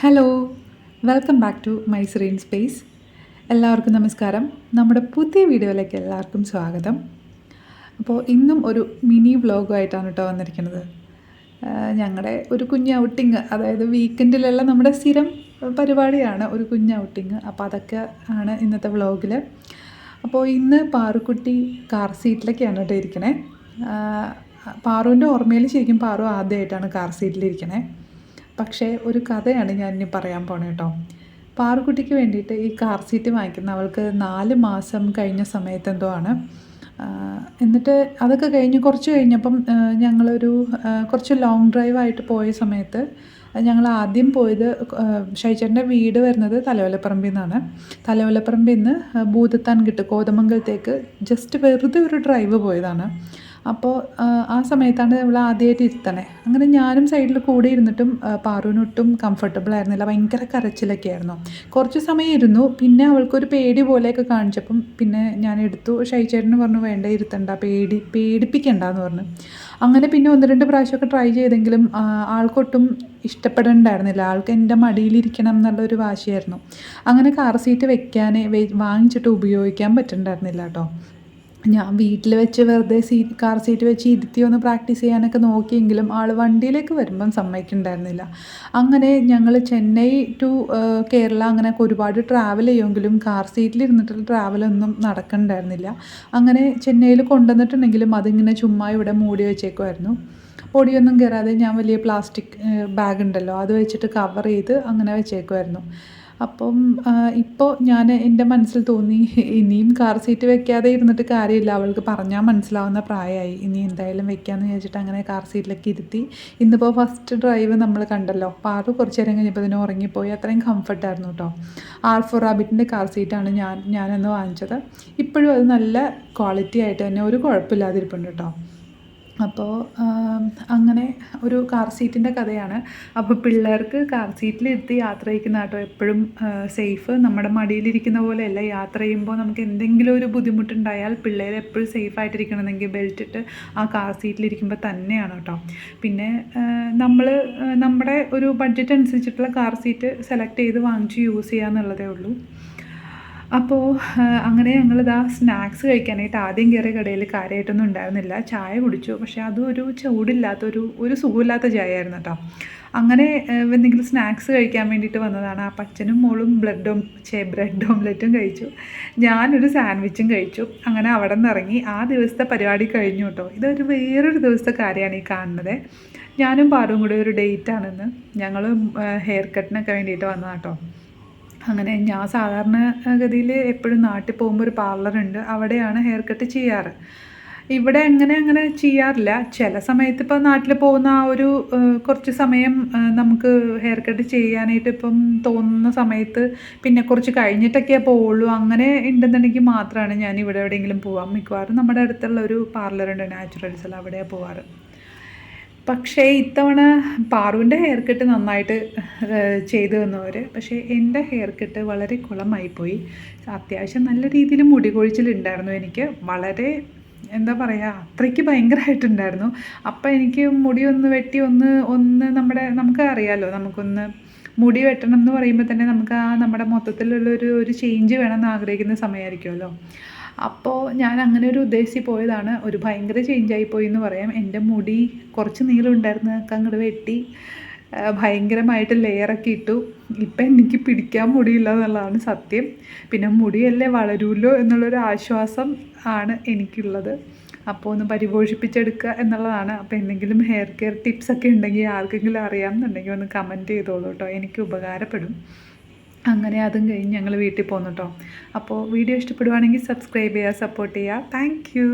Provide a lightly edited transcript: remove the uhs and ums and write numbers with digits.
Hello, welcome back to my serene space. എല്ലാവർക്കും നമസ്കാരം. നമ്മുടെ പുതിയ വീഡിയോയിലേക്ക് എല്ലാവർക്കും സ്വാഗതം. അപ്പോൾ ഇന്നും ഒരു മിനി വ്ലോഗുമായിട്ടാണ് കേട്ടോ വന്നിരിക്കുന്നത്. ഞങ്ങളുടെ ഒരു കുഞ്ഞ് ഔട്ടിങ്, അതായത് വീക്കെൻഡിലുള്ള നമ്മുടെ സ്ഥിരം പരിപാടിയാണ് ഒരു കുഞ്ഞ് ഔട്ടിങ്. അപ്പോൾ അതൊക്കെ ആണ് ഇന്നത്തെ വ്ലോഗിൽ. അപ്പോൾ ഇന്ന് പാറുക്കുട്ടി കാർ സീറ്റിലൊക്കെയാണ് കേട്ടോ ഇരിക്കണേ. പാറുവിൻ്റെ ഓർമ്മയിൽ ശരിക്കും പാറു ആദ്യമായിട്ടാണ് കാർ സീറ്റിലിരിക്കണേ. പക്ഷേ ഒരു കഥയാണ് ഞാൻ ഇനി പറയാൻ പോണേ കേട്ടോ. പാറുക്കുട്ടിക്ക് വേണ്ടിയിട്ട് ഈ കാർ സീറ്റ് വാങ്ങിക്കുന്ന അവൾക്ക് 4 മാസം കഴിഞ്ഞ സമയത്ത് എന്തോ ആണ്. എന്നിട്ട് അതൊക്കെ കഴിഞ്ഞ് കുറച്ച് കഴിഞ്ഞപ്പം ഞങ്ങളൊരു കുറച്ച് ലോങ് ഡ്രൈവായിട്ട് പോയ സമയത്ത് ഞങ്ങൾ ആദ്യം പോയത് ഷൈച്ചേട്ടൻ്റെ വീട് വരുന്നത് തലയോലപ്പറമ്പിൽ നിന്നാണ്. തലയോലപ്പറമ്പിൽ നിന്ന് ഭൂതത്താൻകിട്ട് കോതമംഗലത്തേക്ക് ജസ്റ്റ് വെറുതെ ഒരു ഡ്രൈവ് പോയതാണ്. അപ്പോൾ ആ സമയത്താണ് ഇവൾ ആദ്യമായിട്ട് ഇരുത്തണേ. അങ്ങനെ ഞാനും സൈഡിൽ കൂടെ ഇരുന്നിട്ടും പാറുവിനൊട്ടും കംഫർട്ടബിൾ ആയിരുന്നില്ല. ഭയങ്കര കരച്ചിലൊക്കെ ആയിരുന്നു. കുറച്ച് സമയം ഇരുന്നു, പിന്നെ അവൾക്കൊരു പേടി പോലെയൊക്കെ കാണിച്ചപ്പം പിന്നെ ഞാൻ എടുത്തു. ഷൈച്ചേട്ടന് പറഞ്ഞു വേണ്ട, ഇരുത്തണ്ട, പേടിപ്പിക്കണ്ടെന്ന് പറഞ്ഞു. അങ്ങനെ പിന്നെ 1-2 പ്രാവശ്യമൊക്കെ ട്രൈ ചെയ്തെങ്കിലും ആൾക്കൊട്ടും ഇഷ്ടപ്പെടണ്ടായിരുന്നില്ല. ആൾക്ക് എൻ്റെ മടിയിലിരിക്കണം എന്നുള്ളൊരു വാശിയായിരുന്നു. അങ്ങനെ കാർ സീറ്റ് വാങ്ങിച്ചിട്ട് ഉപയോഗിക്കാൻ പറ്റുന്നുണ്ടായിരുന്നില്ല കേട്ടോ. ഞാൻ വീട്ടിൽ വെച്ച് വെറുതെ കാർ സീറ്റ് വെച്ച് ഇരുത്തി ഒന്ന് പ്രാക്ടീസ് ചെയ്യാനൊക്കെ നോക്കിയെങ്കിലും ആൾ വണ്ടിയിലേക്ക് വരുമ്പം സമ്മതിക്കുന്നുണ്ടായിരുന്നില്ല. അങ്ങനെ ഞങ്ങൾ ചെന്നൈ ടു കേരള അങ്ങനെ ഒരുപാട് ട്രാവൽ ചെയ്യുമെങ്കിലും കാർ സീറ്റിലിരുന്നിട്ടുള്ള ട്രാവലൊന്നും നടക്കുന്നുണ്ടായിരുന്നില്ല. അങ്ങനെ ചെന്നൈയിൽ കൊണ്ടുവന്നിട്ടുണ്ടെങ്കിലും അതിങ്ങനെ ചുമ്മാ ഇവിടെ മൂടി വെച്ചേക്കുമായിരുന്നു. പൊടിയൊന്നും കയറാതെ ഞാൻ വലിയ പ്ലാസ്റ്റിക് ബാഗ് ഉണ്ടല്ലോ അത് വെച്ചിട്ട് കവർ ചെയ്ത് അങ്ങനെ വെച്ചേക്കുമായിരുന്നു. അപ്പം ഇപ്പോൾ എൻ്റെ മനസ്സിൽ തോന്നി, ഇനിയും കാർ സീറ്റ് വെക്കാതെ ഇരുന്നിട്ട് കാര്യമില്ല, അവൾക്ക് പറഞ്ഞാൽ മനസ്സിലാവുന്ന പ്രായമായി, ഇനി എന്തായാലും വെക്കാമെന്ന് വിചാരിച്ചിട്ട് അങ്ങനെ കാർ സീറ്റിലേക്ക് ഇരുത്തി. ഇന്നിപ്പോൾ ഫസ്റ്റ് ഡ്രൈവ് നമ്മൾ കണ്ടല്ലോ. പാറു കുറച്ച് നേരം കഴിഞ്ഞപ്പോൾ ഇതിന് ഉറങ്ങിപ്പോയി. അത്രയും കംഫർട്ടായിരുന്നു കേട്ടോ. R4 റാബിറ്റിൻ്റെ കാർ സീറ്റാണ് ഞാനന്ന് വാങ്ങിച്ചത്. ഇപ്പോഴും അത് നല്ല ക്വാളിറ്റി ആയിട്ട് തന്നെ ഒരു കുഴപ്പമില്ലാതിരിപ്പുണ്ട് കേട്ടോ. അപ്പോൾ അങ്ങനെ ഒരു കാർ സീറ്റിൻ്റെ കഥയാണ്. അപ്പോൾ പിള്ളേർക്ക് കാർ സീറ്റിലിരുത്തി യാത്ര ചെയ്യിക്കുന്ന കേട്ടോ എപ്പോഴും സേഫ്. നമ്മുടെ മടിയിലിരിക്കുന്ന പോലെയല്ല. യാത്ര ചെയ്യുമ്പോൾ നമുക്ക് എന്തെങ്കിലും ഒരു ബുദ്ധിമുട്ടുണ്ടായാൽ പിള്ളേർ എപ്പോഴും സേഫായിട്ടിരിക്കണമെന്നെങ്കിൽ ബെൽറ്റ് ഇട്ട് ആ കാർ സീറ്റിലിരിക്കുമ്പോൾ തന്നെയാണ് കേട്ടോ. പിന്നെ നമ്മൾ നമ്മുടെ ഒരു ബഡ്ജറ്റ് അനുസരിച്ചിട്ടുള്ള കാർ സീറ്റ് സെലക്ട് ചെയ്ത് വാങ്ങിച്ച് യൂസ് ചെയ്യുക എന്നുള്ളതേ ഉള്ളൂ. അപ്പോൾ അങ്ങനെ ഞങ്ങളിതാ സ്നാക്സ് കഴിക്കാനായിട്ട് ആദ്യം കയറിയ കടയിൽ കാര്യമായിട്ടൊന്നും ഉണ്ടായിരുന്നില്ല. ചായ കുടിച്ചു, പക്ഷേ അതും ഒരു ചൂടില്ലാത്ത ഒരു സുഖമില്ലാത്ത ചായ ആയിരുന്നു കേട്ടോ. അങ്ങനെ എന്തെങ്കിലും സ്നാക്സ് കഴിക്കാൻ വേണ്ടിയിട്ട് വന്നതാണ്. ആ അച്ഛനും മോളും ബ്രെഡ് ഓംലെറ്റും കഴിച്ചു. ഞാനൊരു സാൻഡ്വിച്ചും കഴിച്ചു. അങ്ങനെ അവിടെ നിന്ന് ഇറങ്ങി. ആ ദിവസത്തെ പരിപാടി കഴിഞ്ഞു കേട്ടോ. ഇതൊരു വേറൊരു ദിവസത്തെ കാര്യമാണ് ഈ കാണുന്നത്. ഞാനും പാറും കൂടെ ഒരു ഡേറ്റാണെന്ന് ഞങ്ങൾ ഹെയർ കട്ടിനൊക്കെ വേണ്ടിയിട്ട് വന്നതാണ് കേട്ടോ. അങ്ങനെ ഞാൻ സാധാരണ ഗതിയിൽ എപ്പോഴും നാട്ടിൽ പോകുമ്പോൾ ഒരു പാർലറുണ്ട്, അവിടെയാണ് ഹെയർ കട്ട് ചെയ്യാറ്. ഇവിടെ അങ്ങനെ ചെയ്യാറില്ല. ചില സമയത്ത് ഇപ്പോൾ നാട്ടിൽ പോകുന്ന ആ ഒരു കുറച്ച് സമയം നമുക്ക് ഹെയർ കട്ട് ചെയ്യാനായിട്ട് ഇപ്പം തോന്നുന്ന സമയത്ത് പിന്നെ കുറച്ച് കഴിഞ്ഞിട്ടൊക്കെ പോവുള്ളൂ. അങ്ങനെ ഉണ്ടെന്നുണ്ടെങ്കിൽ മാത്രമാണ് ഞാൻ ഇവിടെ എവിടെയെങ്കിലും പോവാം. മിക്കവാറും നമ്മുടെ അടുത്തുള്ള ഒരു പാർലറുണ്ട്, നാച്ചുറൽസിൽ, അവിടെയാണ് പോവാറ്. പക്ഷേ ഇത്തവണ പാറുവിൻ്റെ ഹെയർ കട്ട് നന്നായിട്ട് ചെയ്തു തന്നവർ. പക്ഷേ എൻ്റെ ഹെയർ കട്ട് വളരെ കുളമായിപ്പോയി. അത്യാവശ്യം നല്ല രീതിയിൽ മുടി കൊഴിച്ചിലുണ്ടായിരുന്നു എനിക്ക്. വളരെ എന്താ പറയുക, അത്രയ്ക്ക് ഭയങ്കരമായിട്ടുണ്ടായിരുന്നു. അപ്പം എനിക്ക് മുടി ഒന്ന് വെട്ടി നമുക്ക് അറിയാമല്ലോ, നമുക്കൊന്ന് മുടി വെട്ടണം എന്ന് പറയുമ്പോൾ തന്നെ നമുക്ക് നമ്മുടെ മൊത്തത്തിലുള്ളൊരു ചേഞ്ച് വേണമെന്ന് ആഗ്രഹിക്കുന്ന സമയമായിരിക്കുമല്ലോ. അപ്പോൾ ഞാൻ അങ്ങനെ ഒരു ഉദ്ദേശിച്ച് പോയതാണ്. ഒരു ഭയങ്കര ചേഞ്ചായിപ്പോയി എന്ന് പറയാം. എൻ്റെ മുടി കുറച്ച് നീളം ഉണ്ടായിരുന്നതൊക്കെ അങ്ങോട്ട് വെട്ടി ഭയങ്കരമായിട്ട് ലെയറൊക്കെ ഇട്ടു. ഇപ്പം എനിക്ക് പിടിക്കാൻ മുടിയില്ല എന്നുള്ളതാണ് സത്യം. പിന്നെ മുടിയല്ലേ വളരുമല്ലോ എന്നുള്ളൊരു ആശ്വാസം ആണ് എനിക്കുള്ളത്. അപ്പോൾ ഒന്ന് പരിപോഷിപ്പിച്ചെടുക്കുക എന്നുള്ളതാണ്. അപ്പോൾ എന്തെങ്കിലും ഹെയർ കെയർ ടിപ്സൊക്കെ ഉണ്ടെങ്കിൽ ആർക്കെങ്കിലും അറിയാമെന്നുണ്ടെങ്കിൽ ഒന്ന് കമൻറ്റ് ചെയ്തോളൂ കേട്ടോ, എനിക്ക് ഉപകാരപ്പെടും. അങ്ങനെ അതും കഴിഞ്ഞ് ഞങ്ങൾ വീട്ടിൽ പോന്നു കേട്ടോ. അപ്പോൾ വീഡിയോ ഇഷ്ടപ്പെടുവാണെങ്കിൽ സബ്സ്ക്രൈബ് ചെയ്യുക, സപ്പോർട്ട് ചെയ്യുക. Thank you.